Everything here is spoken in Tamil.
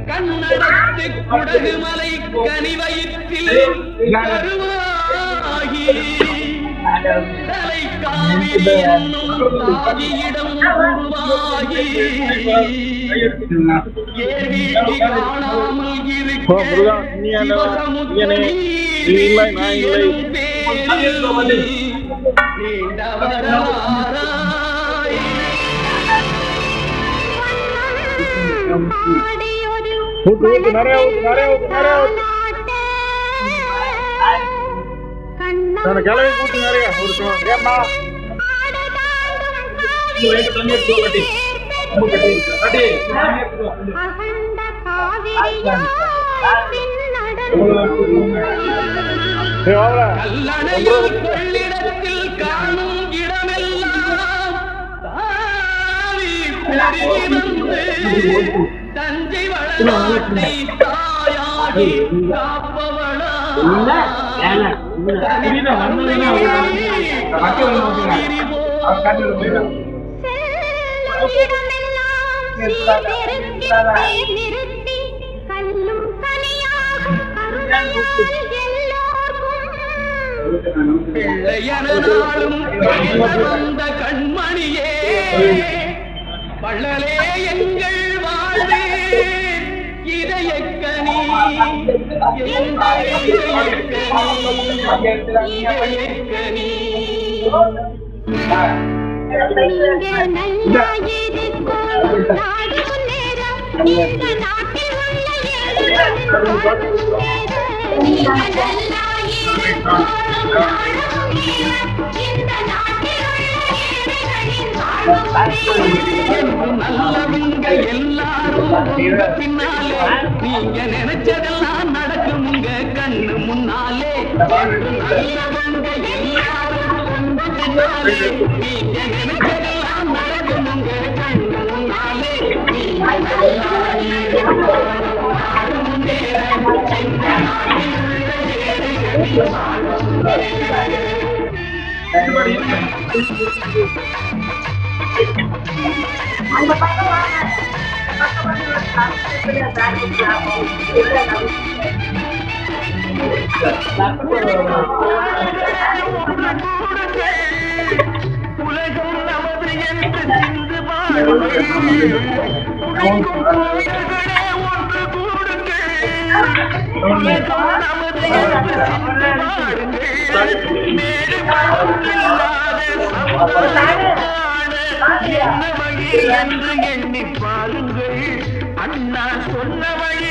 கண்ணடத்து குடகுமலை கனிவயிற்றில் கருவாகி தலை காவிரி என்னும் தாதியிடம் உருவாகி ஏர்வீழ்ச்சி காணாமல் கிளவி கூட்டு நிறைய ஏமா கொள்ளிடத்தில் காணும் இடமெல்லாம் தஞ்சை வளநாட்டை தாயாகி காப்பவளா பிள்ளையனாலும் வந்த கண்மணியே வள்ளலே எங்கள் வாழ்வே இதயக்கனி நல்லவங்க எல்லாரும் பின்னாலே நீங்க நினைச்சதெல்லாம் நடக்கும் உங்க கண்ணு முன்னாலே நல்லவங்க எல்லாரும் பின்னாலே நீங்க நினைச்சதெல்லாம் நடக்கும் உங்க கண்ணு முன்னாலே அந்த பக்கம் உலகம் நமது என்று சிந்து பாடுங்கள் ஒன்று கூடுங்கள் உலகம் நமது என்று சிந்து பாடுங்கள் மேலும் என்ன வழி என்று எண்ணி பாருங்கள் அண்ணா சொன்ன வழி